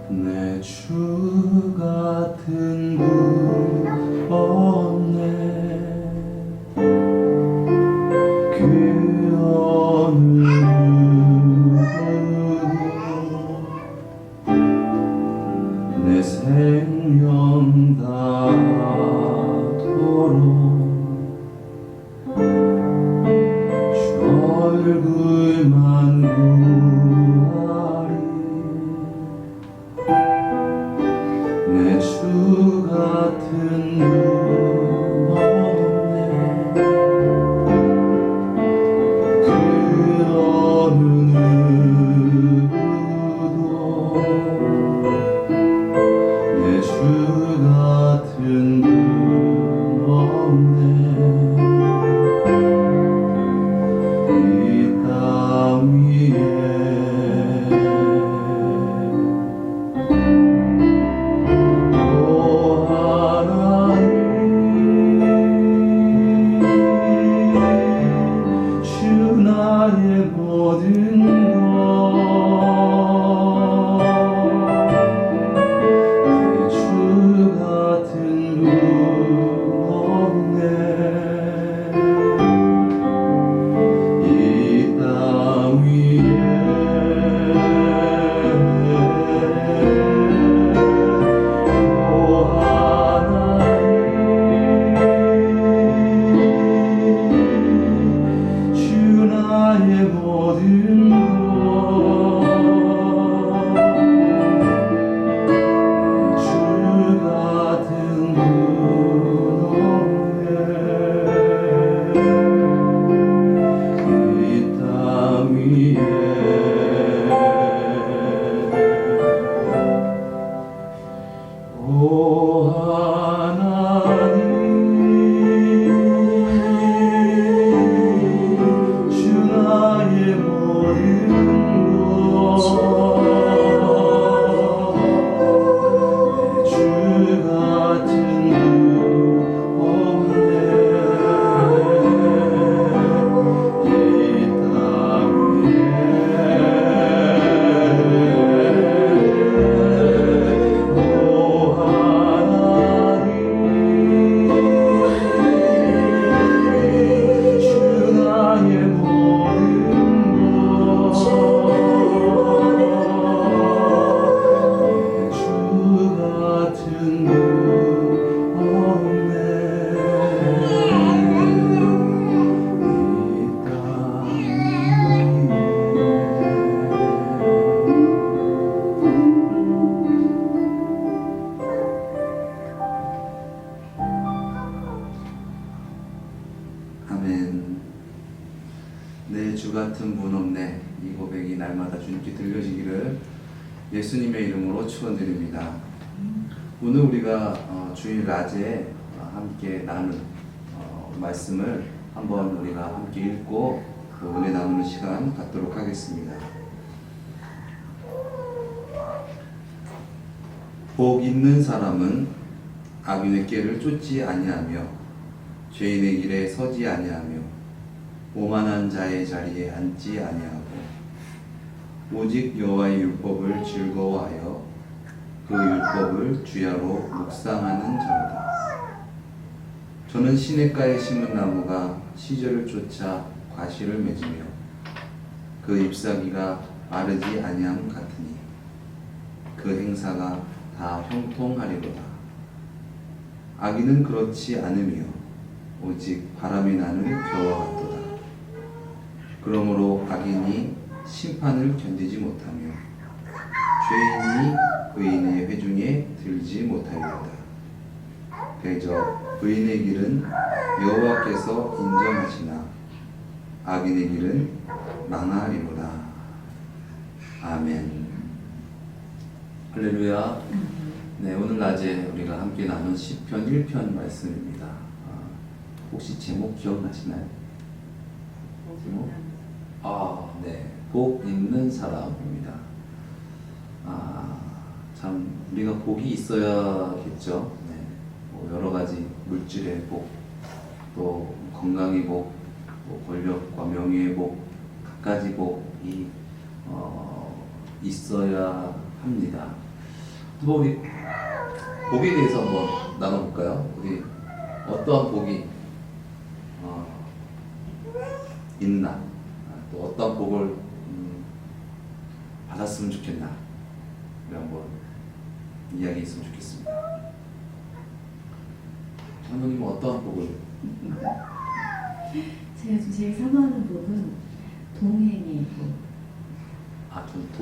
내 주 같은 분 없네. 그 어느 누구도 내 생명 다도록 얼굴만 구하리. 내 주 같은 분 없네. 그 어느 누구도 내 주 같은 분 없네. 나의 모든 것, 내 주 같은 분 없네. 이 땅 위에 오 하나님, 주 나의 모든 것, 주 같은 분 없네. 이 땅 위에 오 하나님, 주 나의 모든 것, 내 주 같은 분 없네. 이 땅 위에 오 하나님, 주 나의 모든 것, 주 같은 분 없네. 이 땅 아멘. 내 주 같은 분 없네. 이 고백이 날마다 주님께 들려지기를 예수님의 이름으로 축원드립니다. 오늘 우리가 주일 낮에 함께 나눌 말씀을 한번 우리가 함께 읽고 그 은혜 나누는 시간 갖도록 하겠습니다. 복 있는 사람은 악인의 길을 쫓지 아니하며 죄인의 길에 서지 아니하며 오만한 자의 자리에 앉지 아니하고 오직 여호와의 율법을 즐거워하여 그 율법을 주야로 묵상하는 자로다. 저는 시냇가에 심은 나무가 시절을 쫓아 과실을 맺으며 그 잎사귀가 마르지 아니함 같으니 그 행사가 다 형통하리로다. 악인은 그렇지 않으며 오직 바람이 나는 겨와 같도다. 그러므로 악인이 심판을 견디지 못하며 죄인이 의인의 회중에 들지 못하리로다. 그저 의인의 길은 여호와께서 인정하시나 악인의 길은 망하리로다. 아멘. 할렐루야. 네, 오늘 낮에 우리가 함께 나눈 시편 1편 말씀입니다. 혹시 제목 기억나시나요? 제목? 네, 복 있는 사람입니다. 참 우리가 복이 있어야겠죠. 네, 뭐 여러 가지 물질의 복, 또 건강의 복, 또 권력과 명예의 복, 갖가지 복이 있어야 합니다. 또 우리 복에 대해서 한번 나눠볼까요? 우리 어떠한 복이 있나? 또 어떠한 복을 받았으면 좋겠나? 우리 한번 이야기했으면 좋겠습니다. 장로님은 어떠한 복을? 제가 좀 제일 사모하는 복은 동행의 복. 전 돈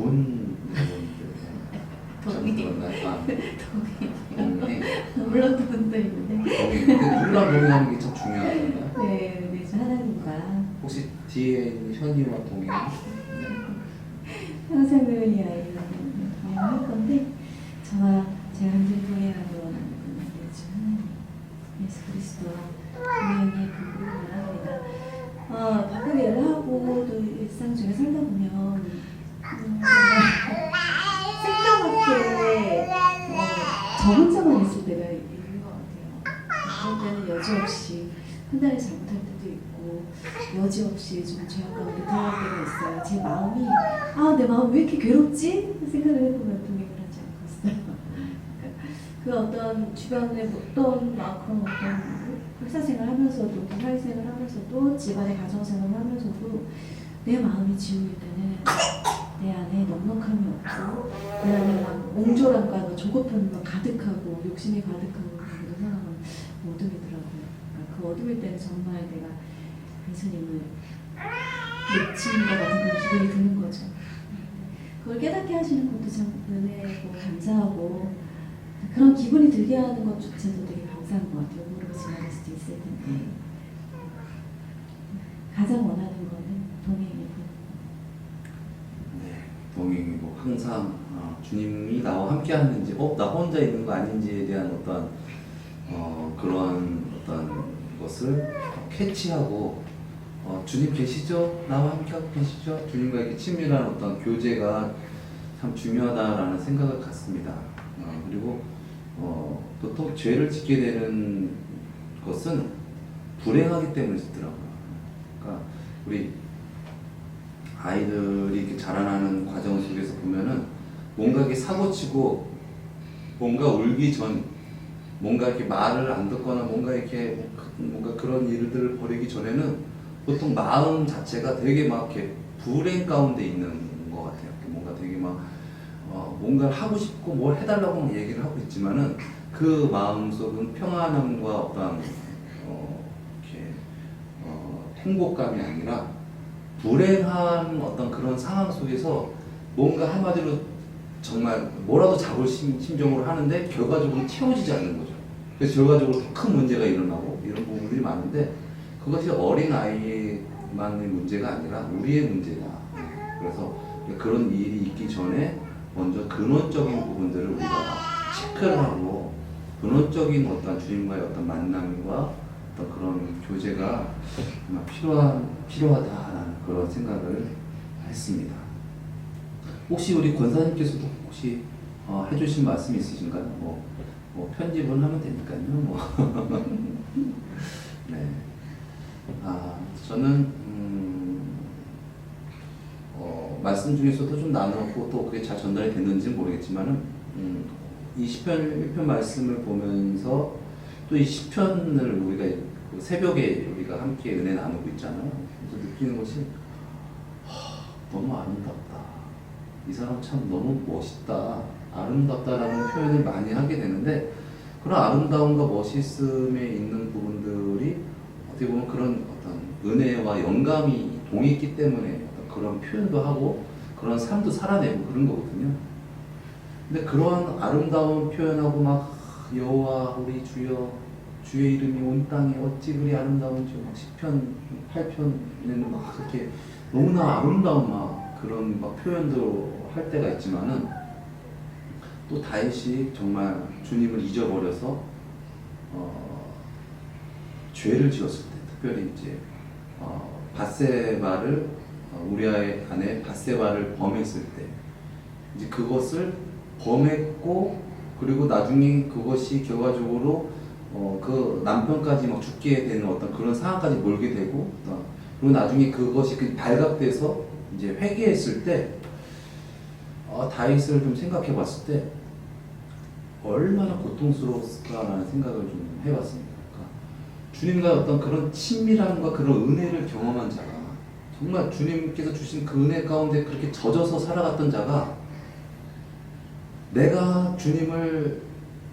동행. 동행. 물론 돈도 있는데. 동행. 근데 누구랑 동행하는 게 참 중요하잖아요. 네, 네, 저 하나님과 혹시 뒤에 있는 현이와 동행? 평생을 이 아이랑 동행할 건데, 저와 제가 항상 동행하고 원하는 분은 예수 하나님, 예수 그리스도와 동행의 복을 바랍니다. 바쁘게 일을 하고 또 일상 중에 살다 보면 생각밖에 저 혼자만 있을 때가 있는 것 같아요. 그럴 때는 여지없이 판단을 잘못할 때도 있고 여지없이 좀 죄악 가운데 들어갈 때가 있어요. 제 마음이 내 마음 왜 이렇게 괴롭지? 생각을 해보면 동행을 하지 않고 있어요. 그 어떤 주변에 어떤 그런 어떤 회사생활 하면서도 사회생활 하면서도 집안의 가정생활 하면서도 내 마음이 지우일 때는 내 안에 넉넉함이 없고 내 안에 막 옹졸함과 조급함이 막 가득하고 욕심이 가득하고 그런 상황은 어둠이더라고요. 그 어둠일 때는 정말 내가 예수님을 놓친 것 같은 그런 기분이 드는 거죠. 그걸 깨닫게 하시는 것도 참 은혜고 감사하고 그런 기분이 들게 하는 것조차도 되게 감사한 것 같아요. 모르고 지나갈 수도 있을 텐데 가장 원하는 거는 동행이고. 네, 동행이고 항상 주님이 나와 함께 하는지, 나 혼자 있는 거 아닌지에 대한 어떤 그러한 어떤 것을 캐치하고 주님 계시죠? 나와 함께 하고 계시죠? 주님과 이렇게 친밀한 어떤 교제가 참 중요하다라는 생각을 갖습니다. 그리고 보통 죄를 짓게 되는 것은 불행하기 때문에 짓더라고요. 그러니까 우리 아이들이 이렇게 자라나는 과정 속에서 보면은 뭔가 이렇게 사고치고 뭔가 울기 전, 뭔가 이렇게 말을 안 듣거나 뭔가 이렇게 뭔가 그런 일들을 벌이기 전에는 보통 마음 자체가 되게 막 이렇게 불행 가운데 있는 것 같아요. 뭔가 되게 막 뭔가를 하고 싶고 뭘 해달라고 막 얘기를 하고 있지만은 그 마음속은 평안함과 어떤 이렇게 행복감이 아니라 불행한 어떤 그런 상황 속에서 뭔가 한마디로 정말 뭐라도 잡을 심정으로 하는데 결과적으로 채워지지 않는 거죠. 그래서 결과적으로 더 큰 문제가 일어나고 이런 부분들이 많은데 그것이 어린 아이만의 문제가 아니라 우리의 문제다. 그래서 그런 일이 있기 전에 먼저 근원적인 부분들을 우리가 체크를 하고 근원적인 어떤 주님과의 어떤 만남과 어떤 그런 교제가 필요하다라는 그런 생각을 했습니다. 혹시 우리 권사님께서도 혹시 해주신 말씀이 있으신가요? 뭐 편집은 하면 되니까요. 네. 저는 말씀 중에서도 좀 나누었고 또 그게 잘 전달이 됐는지는 모르겠지만은 이 시편 1편 말씀을 보면서 또 이 시편을 우리가 그 새벽에 우리가 함께 은혜 나누고 있잖아요. 그래서 느끼는 것이 너무 아름답다. 이 사람 참 너무 멋있다. 아름답다라는 표현을 많이 하게 되는데 그런 아름다움과 멋있음에 있는 부분들이 어떻게 보면 그런 어떤 은혜와 영감이 동했기 때문에 어떤 그런 표현도 하고 그런 삶도 살아내고 그런 거거든요. 근데 그러한 아름다운 표현하고 막 여호와 우리 주여 주의 이름이 온 땅에 어찌 그리 아름다운지 막 시편 8편에는 막 이렇게 너무나 아름다운 막 그런 막 표현도 할 때가 있지만은 또 또 다윗이 정말 주님을 잊어버려서 죄를 지었을 때, 특별히 이제 밧세바를 우리아의 아내 밧세바를 범했을 때, 이제 그것을 범했고, 그리고 나중에 그것이 결과적으로 그 남편까지 막 죽게 되는 어떤 그런 상황까지 몰게 되고, 그리고 나중에 그것이 발각돼서 이제 회개했을 때, 다윗을 좀 생각해 봤을 때 얼마나 고통스러웠을까라는 생각을 좀 해봤습니다. 그러니까 주님과 어떤 그런 친밀함과 그런 은혜를 경험한 자가, 정말 주님께서 주신 그 은혜 가운데 그렇게 젖어서 살아갔던 자가, 내가 주님을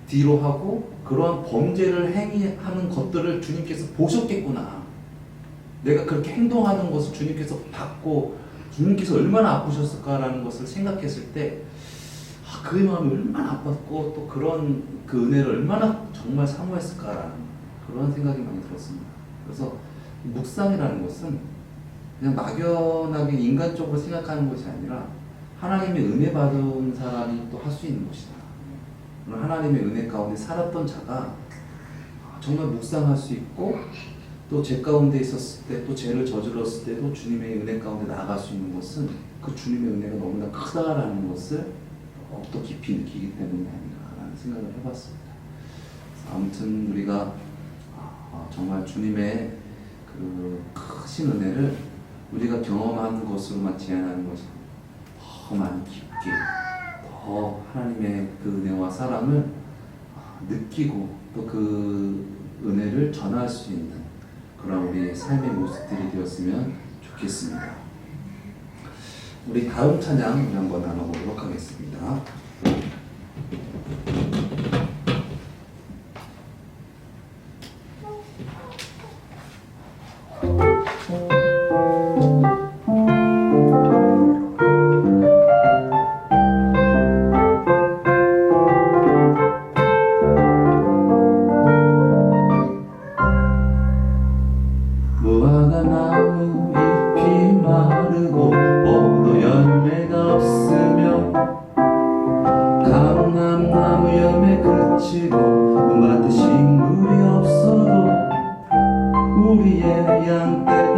뒤로 하고 그러한 범죄를 행하는 것들을 주님께서 보셨겠구나, 내가 그렇게 행동하는 것을 주님께서 봤고 주님께서 얼마나 아프셨을까라는 것을 생각했을 때, 그의 마음이 얼마나 아팠고 또 그런 그 은혜를 얼마나 정말 사모했을까라는 그런 생각이 많이 들었습니다. 그래서 묵상이라는 것은 그냥 막연하게 인간적으로 생각하는 것이 아니라 하나님의 은혜 받은 사람이 또 할 수 있는 것이다. 하나님의 은혜 가운데 살았던 자가 정말 묵상할 수 있고, 또 죄 가운데 있었을 때, 또 죄를 저질렀을 때도 주님의 은혜 가운데 나아갈 수 있는 것은 그 주님의 은혜가 너무나 크다라는 것을 더 깊이 느끼기 때문이 아닌가라는 생각을 해봤습니다. 아무튼 우리가 정말 주님의 그 크신 은혜를 우리가 경험하는 것으로만 제한하는 것이 더 많이 깊게, 더 하나님의 그 은혜와 사랑을 느끼고 또 그 은혜를 전할 수 있는 그런 우리 삶의 모습들이 되었으면 좋겠습니다. 우리 다음 찬양 우리 한번 나눠보도록 하겠습니다. 무화과 나무 잎이 마르고 포도 열매가 없으며 감람나무 열매 그치고 눈밭에 식물이 없어도 우리의 양떼가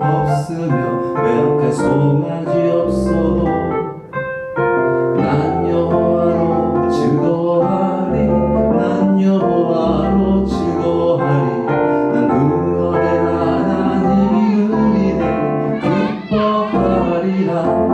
없으며 외양간 송아지 없어도 난 여호와로 즐거워하리, 난 여호와로 즐거워하리, 난 구원의 하나님을 인해 기뻐하리라.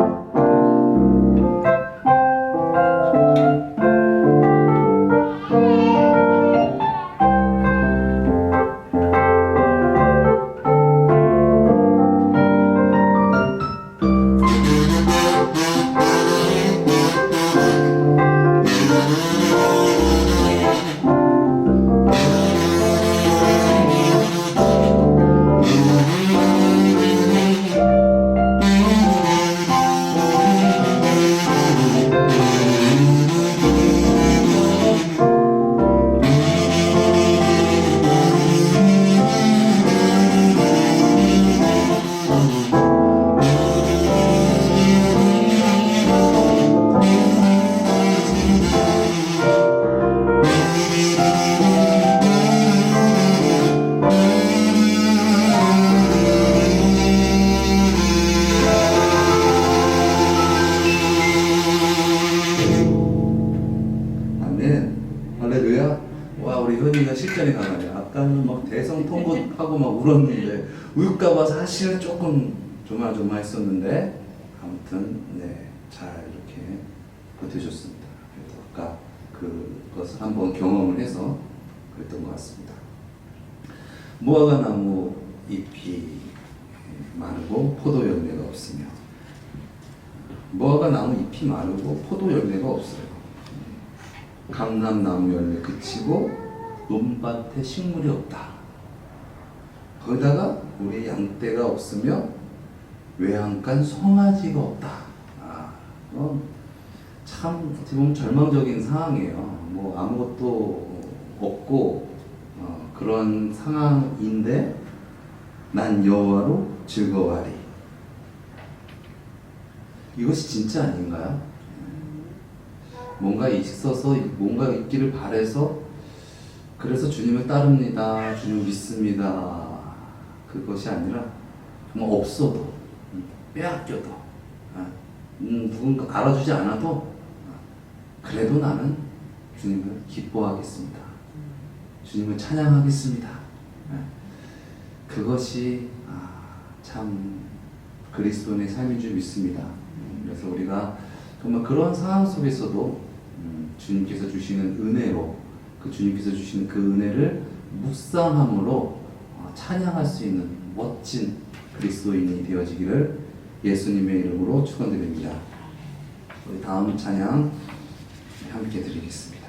할렐루야. 와, 우리 현이가 실전에 강하네. 아까는 막 대성통곡하고 막 울었는데 울까봐 사실은 조금 조마조마했었는데, 아무튼 네, 잘 이렇게 버텨줬습니다. 그래서 아까 그것을 한번 경험을 해서 그랬던 것 같습니다. 무화과 나무 잎이 마르고 포도 열매가 없으며, 무화과 나무 잎이 마르고 포도 열매가 없어요. 감람나무 열매 그치고 논밭에 식물이 없다. 거기다가 우리 양떼가 없으며 외양간 송아지가 없다. 참 어떻게 보면 절망적인 상황이에요. 뭐 아무것도 없고 그런 상황인데 난 여호와로 즐거워하리. 이것이 진짜 아닌가요? 뭔가 있어서 뭔가 있기를 바래서 그래서 주님을 따릅니다. 주님을 믿습니다. 그것이 아니라 정말 없어도 빼앗겨도 누군가 알아주지 않아도 그래도 나는 주님을 기뻐하겠습니다. 주님을 찬양하겠습니다. 그것이 참 그리스도인의 삶인 줄 믿습니다. 그래서 우리가 정말 그런 상황 속에서도 주님께서 주시는 은혜로 그 주님께서 주시는 그 은혜를 묵상함으로 찬양할 수 있는 멋진 그리스도인이 되어지기를 예수님의 이름으로 축원드립니다. 우리 다음 찬양 함께 드리겠습니다.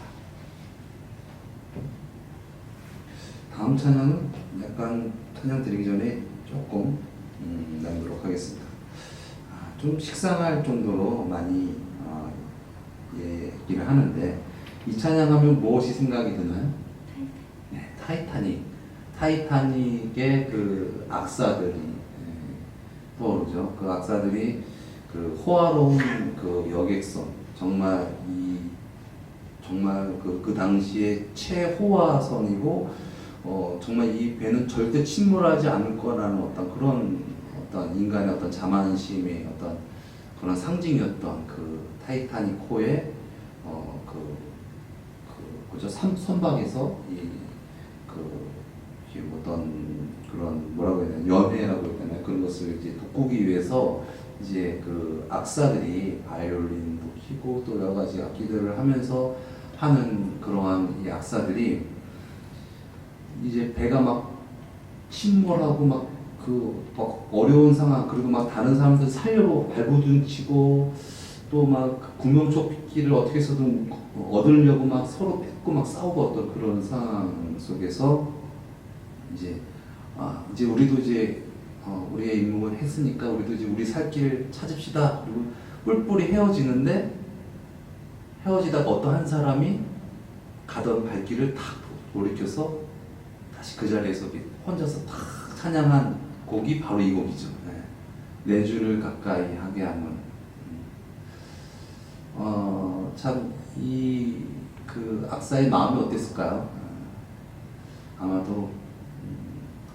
다음 찬양은 약간 찬양 드리기 전에 조금 나누도록 하겠습니다. 좀 식상할 정도로 많이 얘기를 하는데 이 찬양하면 무엇이 생각이 드나요? 네, 타이타닉의 그 악사들이 떠오르죠. 그 악사들이 그 호화로운 그 여객선 정말 그 당시에 최호화선이고 정말 이 배는 절대 침몰하지 않을 거라는 어떤 인간의 어떤 자만심의 어떤 그런 상징이었던 그 타이타닉호의 그저 선박에서 어떤 그런 뭐라고 해야 되나 연회라고 해야 되나 그런 것을 이제 돋구기 위해서 이제 그 악사들이 바이올린도 키고 또 여러 가지 악기들을 하면서 하는 그러한 이 악사들이 이제 배가 막 침몰하고 막 어려운 상황 그리고 막 다른 사람들 살려고 발부둥치고 또 막 구명조끼를 어떻게 해서든 얻으려고 막 서로 뺏고 막 싸우고 어떤 그런 상황 속에서 이제 우리도 이제 우리의 임무를 했으니까 우리도 이제 우리 살 길을 찾읍시다. 그리고 뿔뿔이 헤어지는데 헤어지다가 어떤 한 사람이 가던 발길을 탁 돌이켜서 다시 그 자리에서 혼자서 탁 찬양한 곡이 바로 이 곡이죠. 내 주를 가까이 하게 하는. 참 그 악사의 마음이 어땠을까요? 아마도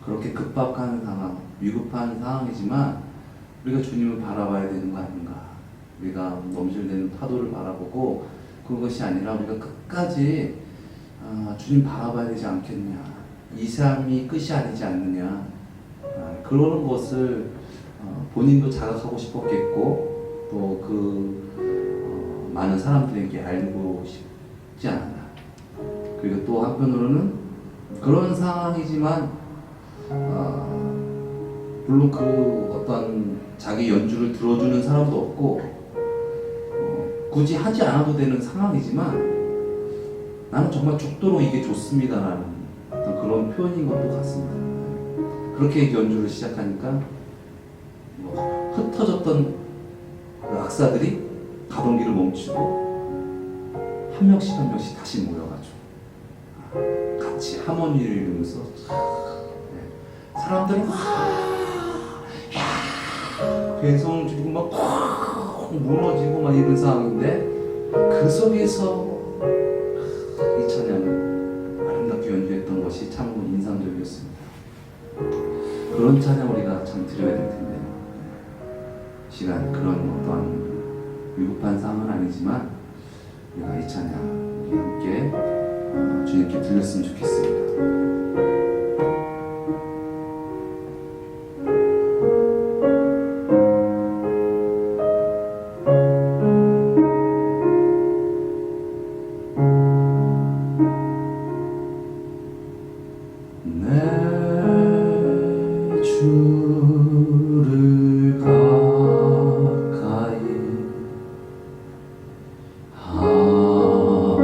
그렇게 급박한 상황, 위급한 상황이지만 우리가 주님을 바라봐야 되는 거 아닌가? 우리가 넘실대는 파도를 바라보고 그것이 아니라 우리가 끝까지 주님 바라봐야 되지 않겠냐? 이 삶이 끝이 아니지 않느냐? 그러는 것을 본인도 자각하고 싶었겠고 또 많은 사람들에게 알고 싶지 않았나. 그리고 또 한편으로는 그런 상황이지만 물론 그 어떤 자기 연주를 들어주는 사람도 없고 굳이 하지 않아도 되는 상황이지만 나는 정말 죽도록 이게 좋습니다라는 어떤 그런 표현인 것도 같습니다. 그렇게 연주를 시작하니까 흩어졌던 그 악사들이 가던 길을 멈추고 한 명씩 다시 모여가지고 같이 하모니를 이루면서 사람들이 배송 지르고 막 무너지고 막 이런 상황인데 그 속에서 이 찬양을 아름답게 연주했던 것이 참 인상적이었습니다. 그런 찬양 우리가 참 드려야 될 텐데 시간 그런 어떠한 위급한 상황은 아니지만 우리가 이 찬양 우리 함께 주님께 들렸으면 좋겠습니다. 내 주를 가까이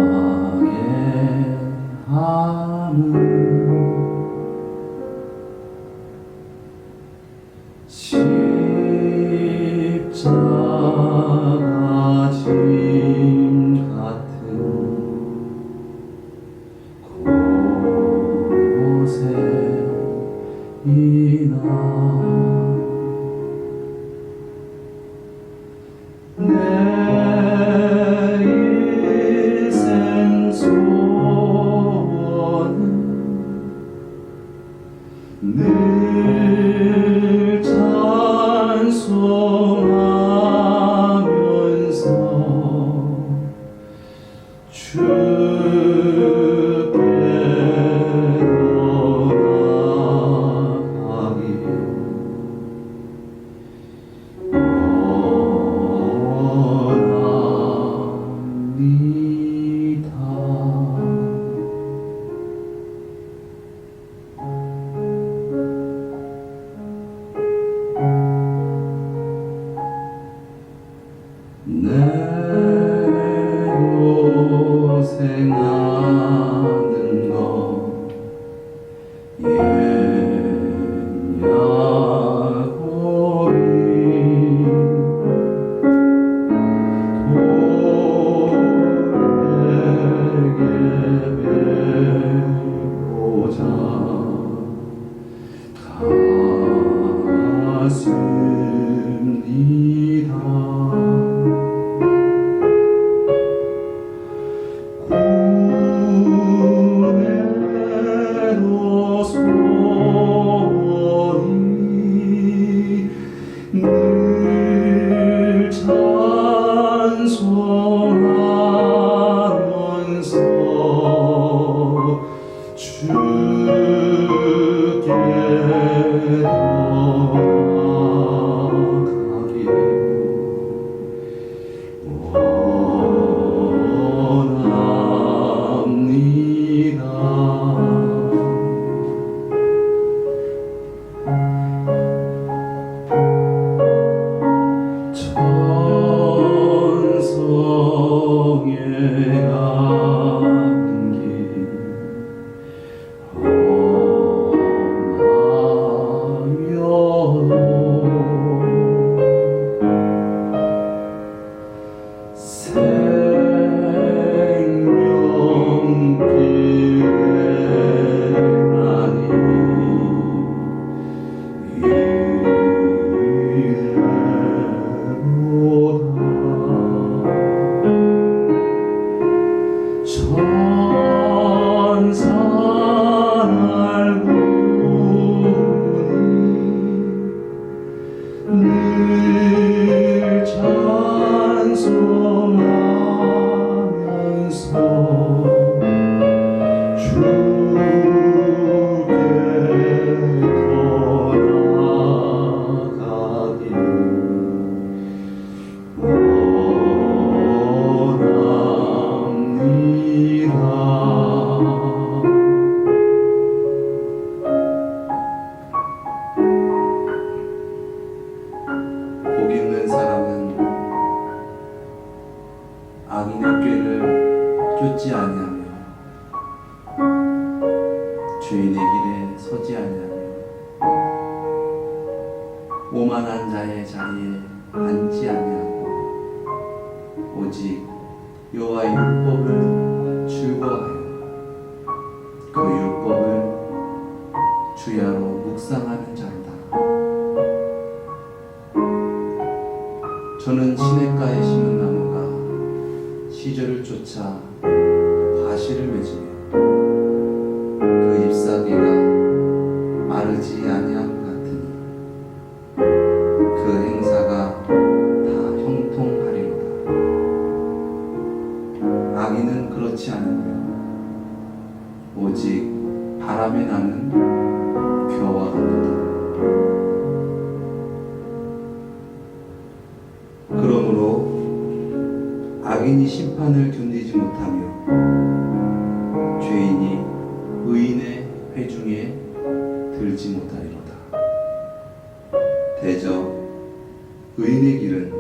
하게 함은 십자가 짐 같은 곳에 이나 내 내 고생하는 거 늘 찬송하면서 주께 나아가길 천성에 가는 길 험하여도 생명길에 나니 천사 날보니 늘 찬송하면서 주께 나아가길 복 있는 사람은 악인의 꾀를 쫓지 아니하며 죄인의 길에 서지 아니하며 오만한 자의 자리에 앉지 아니하고 오직 여호와의 율법을 즐거워하여 그 율법을 주야로 묵상하는 자로다. 저는 시냇가에 심은 나무가 시절을 쫓아 과실을 맺으며 그 잎사귀가 마르지 아니함 같으니 그 행사가 다 형통하리로다. 악인은 그렇지 않으며 오직 바람에 나는 겨와 같도다. 그러므로 악인이 심판을 견디지 못하며 죄인이 의인의 회중에 들지 못하리로다. 대저 의인의 길은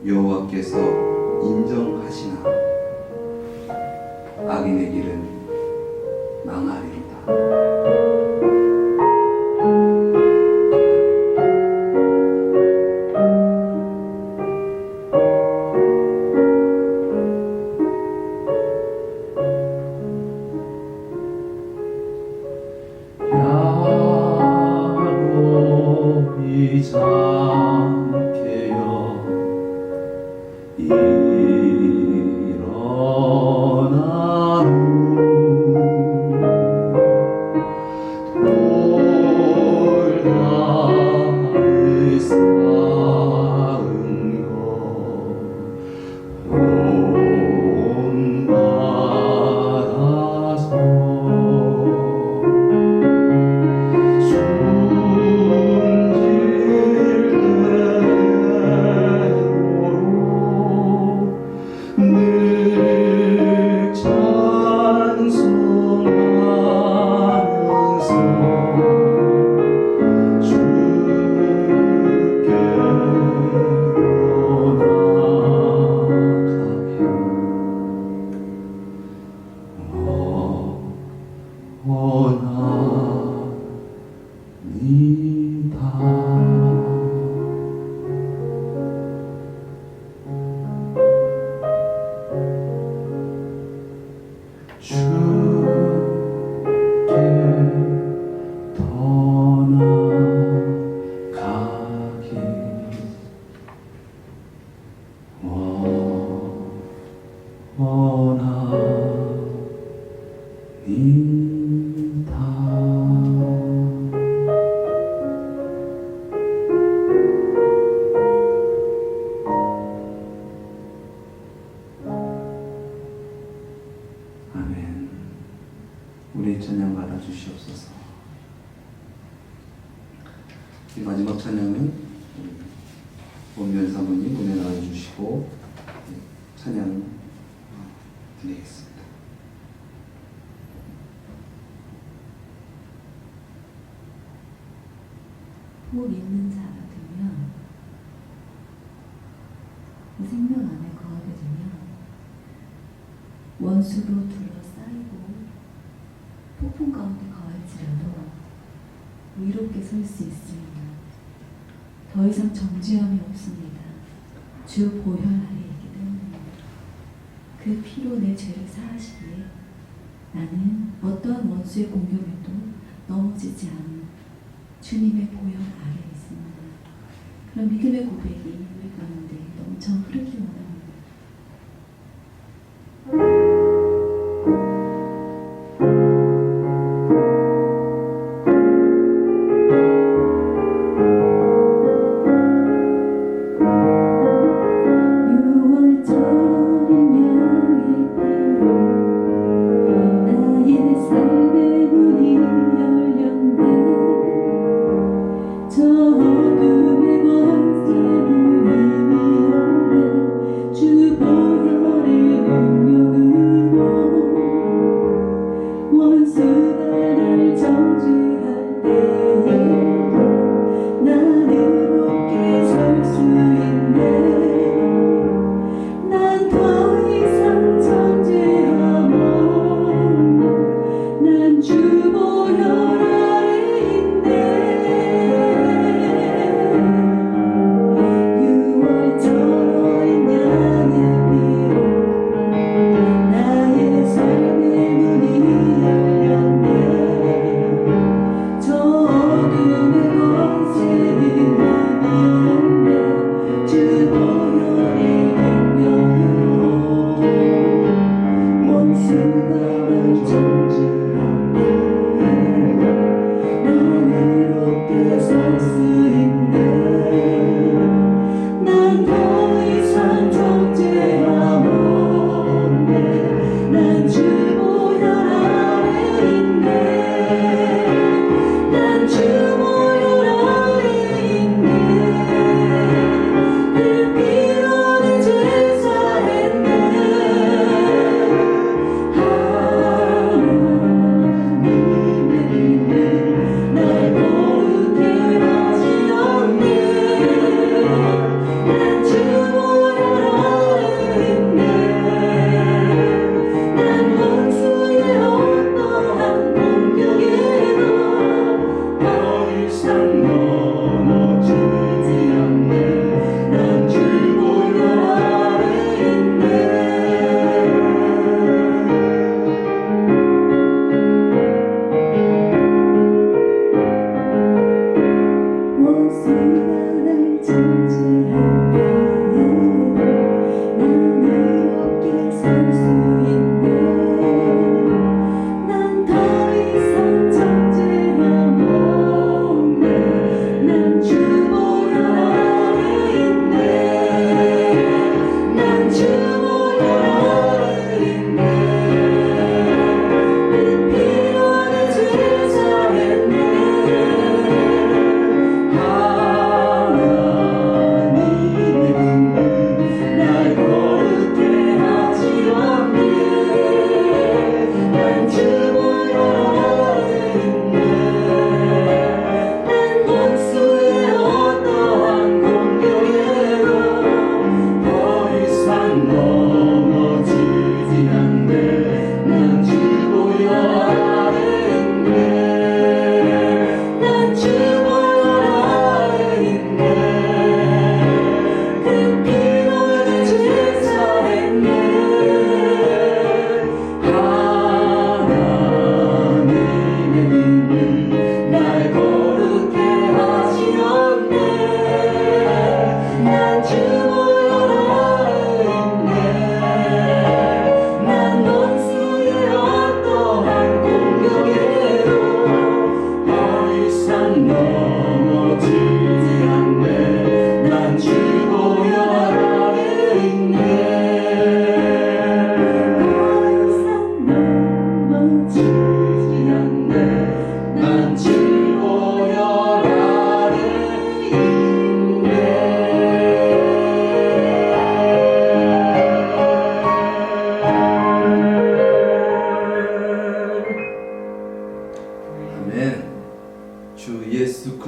여호와께서 인정하시나 악인의 길은 망하리로다. 야곱이 잠깨어 일어나루 주께 떠나가기 원하니다. 아멘. 우리 찬양 받아주시옵소서. 이 마지막 찬양은 원면 사모님 은혜 나와주시고 찬양 드리겠습니다. 복 있는 자가 되면 그 생명 안에 거하게 되면 원수로 둘러싸이고 폭풍 가운데 거할지라도 위롭게 설 수 있습니다. 더 이상 정죄함이 없습니다. 주 보혈 아래 있기 때문입니다. 그 피로 내 죄를 사하시기에 나는 어떠한 원수의 공격에도 넘어지지 않은 주님의 보혈 아래 있습니다. 그런 믿음의 고백이 우리 가운데 넘쳐 흐르기 원합니다.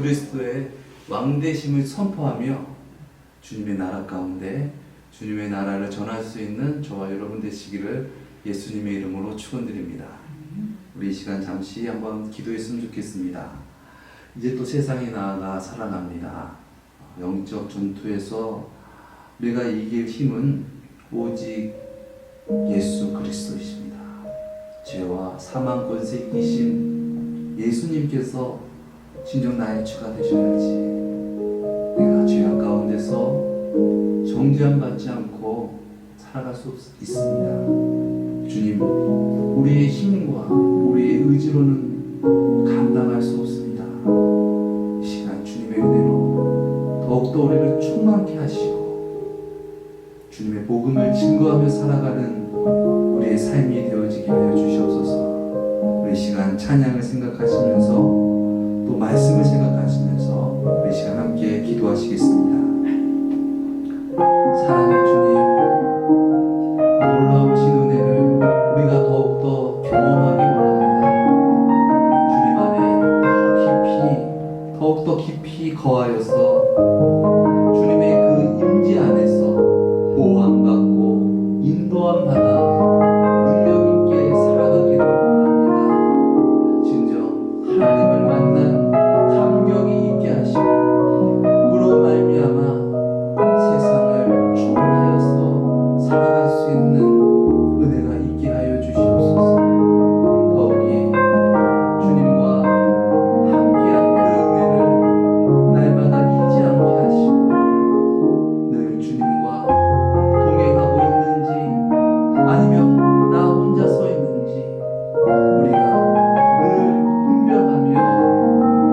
그리스도의 왕되심을 선포하며 주님의 나라 가운데 주님의 나라를 전할 수 있는 저와 여러분 되시기를 예수님의 이름으로 축원드립니다. 우리 이 시간 잠시 한번 기도했으면 좋겠습니다. 이제 또 세상에 나아가 살아갑니다. 영적 전투에서 우리가 이길 힘은 오직 예수 그리스도이십니다. 죄와 사망 권세 이기신 예수님께서 진정 나의 주가 되셔야지 내가 죄악 가운데서 정죄함 받지 않고 살아갈 수 있습니다. 주님, 우리의 힘과 우리의 의지로는 감당할 수 없습니다. 이 시간 주님의 은혜로 더욱더 우리를 충만케 하시고 주님의 복음을 증거하며 살아가는 우리의 삶이 되어지게 하여 주시옵소서. 우리 시간 찬양을 생각하시면서 또 말씀을 생각하시면서 우리 시간 함께 기도하시겠습니다. 사랑의 주님, 놀라우신 은혜를 우리가 더욱더 경험하기 원합니다. 주님 안에 더욱더 깊이 거하여서 주님의 그 임재 안에서 보호함받고 인도함 받아 능력 있게 살아가기를 원합니다. 진정 하나님을 만난 감격이 있게 하시고 그로 말미암아 세상을 충만하여서 살아갈 수 있는 은혜가 있게 하여 주시옵소서. 더욱이 주님과 함께한 그 은혜를 날마다 잊지 않게 하시고 늘 주님과 동행하고 있는지 아니면 나 혼자 서 있는지 우리가 늘 분별하며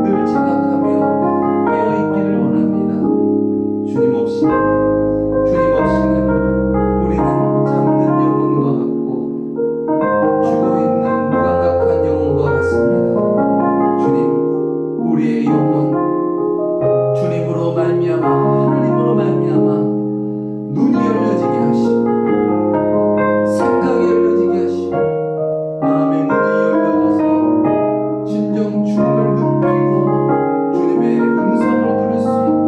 늘 자각하며 깨어있기를 원합니다. 주님 없이는 우리는 잠든 영혼과 같고 죽어있는 무감각한 영혼과 같습니다. 주님, 우리의 영혼 주님으로 말미암아 하나님으로 말미암아 눈이 열려지게 하시고 생각이 열려지게 하시고 마음의 문이 열려져서 진정 주님을 느끼고 주님의 음성을 들을 수 있고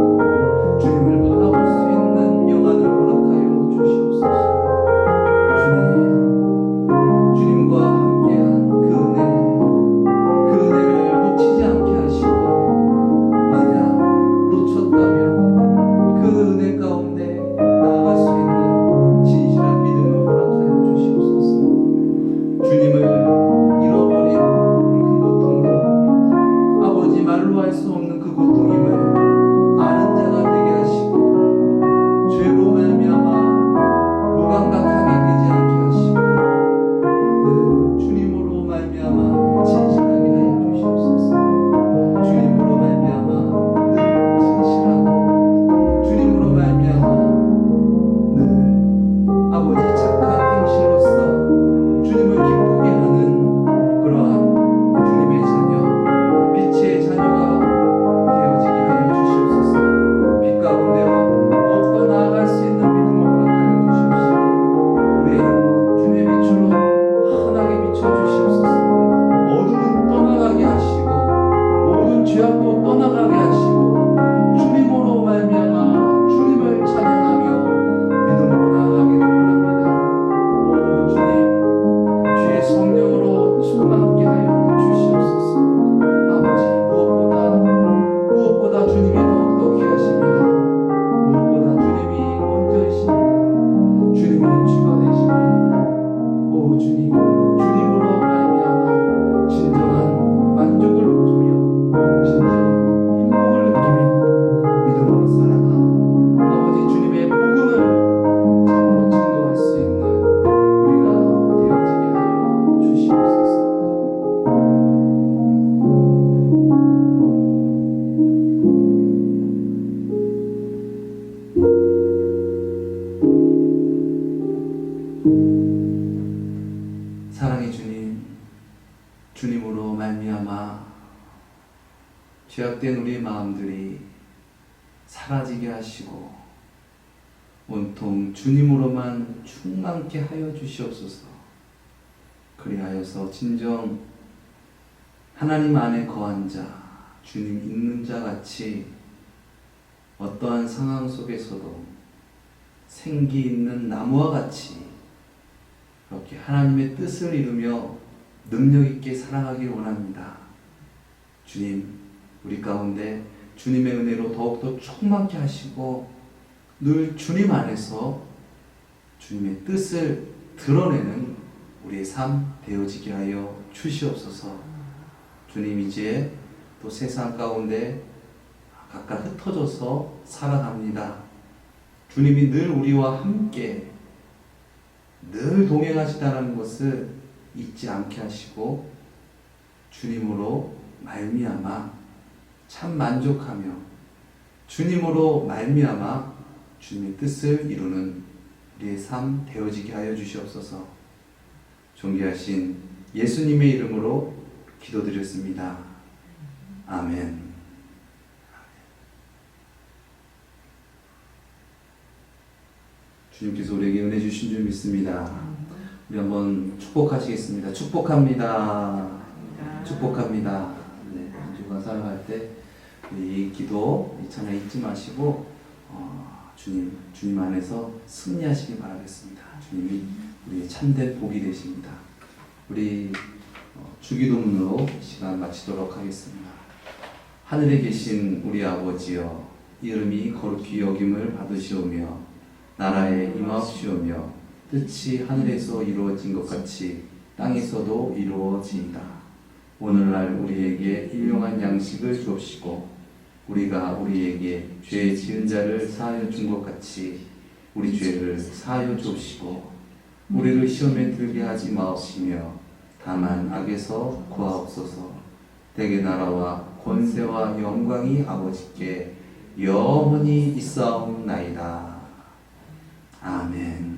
주님을 바라볼 수 있는 영안을 허락하여 주시옵소서. 주님과 함께한 그 은혜를 놓치지 않게 하시고 만약 놓쳤다면 그 은혜 가운데 나아갈 수 있는 진실한 믿음을 허락하여 주시옵소서. 주님을 잃어버린 그 고통을 아버지 말로 할 수 없는 그 고통임을 아는 자가 되게 하시고 죄로 말미암아 무감각하게 되지 않게 하시고 늘 주님으로 말미암아 진실하게 하여 주시옵소서. 주님으로 말미암아 늘 진실하고 주님으로 말미암아 늘 아버지 착한 행실로서 주님을 기쁘게 하는 그러한 주님의 자녀, 빛의 자녀가 되어지게 하여 주시옵소서. 빛 가운데로 더욱더 나아갈 수 있는 믿음을 허락하여 주시옵시고 우리의 영혼 주님의 빛으로 환하게 비춰주시옵소서. 어둠은 떠나가게 하시고 모든 죄악도 떠나가게 하시고 주님으로 말미암아 주님을 찬양하며 믿음으로 나아가기를 원합니다. 오 주님, 주의 성령으로 충만하게 하여 주시옵소서. 아버지, 무엇보다 주님이 더욱더 귀하십니다. 무엇보다 주님이 먼저이십니다. 주님이 주가 되십니다. 오 주님, 주님으로 말미암아 진정한 만족을 느끼며 진정 행복을 느끼며 믿음으로 살아가 아버지 주님의 복음을 참으로 증거할 수 있는 우리가 되어지게 하여 주시옵소서. 사랑의 주님, 주님으로 말미암아 죄악된 우리의 마음들이 사라지게 하시고 온통 주님으로만 충만케 하여 주시옵소서. 그리하여서 진정 하나님 안에 거한 자, 주님 있는 자 같이 어떠한 상황 속에서도 생기 있는 나무와 같이 그렇게 하나님의 뜻을 이루며 능력 있게 살아가길 원합니다. 주님, 우리 가운데 주님의 은혜로 더욱더 충만케 하시고 늘 주님 안에서 주님의 뜻을 드러내는 우리의 삶 되어지게 하여 주시옵소서. 주님, 이제 또 세상 가운데 각각 흩어져서 살아갑니다. 주님이 늘 우리와 함께 늘 동행하시다는 것을 잊지 않게 하시고 주님으로 말미암아 참 만족하며 주님으로 말미암아 주님의 뜻을 이루는 우리의 삶 되어지게 하여 주시옵소서. 존귀하신 예수님의 이름으로 기도드렸습니다. 아멘. 주님께서 우리에게 은혜 주신 줄 믿습니다. 우리 한번 축복하시겠습니다. 축복합니다. 축복합니다. 네, 한 주간 살아갈 때 이 기도, 이 찬양 잊지 마시고 주님 안에서 승리하시기 바라겠습니다. 주님이 우리의 참된 복이 되십니다. 우리 주기도문으로 시간 마치도록 하겠습니다. 하늘에 계신 우리 아버지여, 이름이 거룩히 여김을 받으시오며 나라에 임하옵시오며 뜻이 하늘에서 이루어진 것 같이 땅에서도 이루어지이다. 오늘날 우리에게 일용할 양식을 주옵시고 우리가 우리에게 죄 지은 자를 사하여 준 것 같이 우리 죄를 사하여 주옵시고 우리를 시험에 들게 하지 마옵시며 다만 악에서 구하옵소서. 대개 나라와 권세와 영광이 아버지께 영원히 있사옵나이다. 아멘.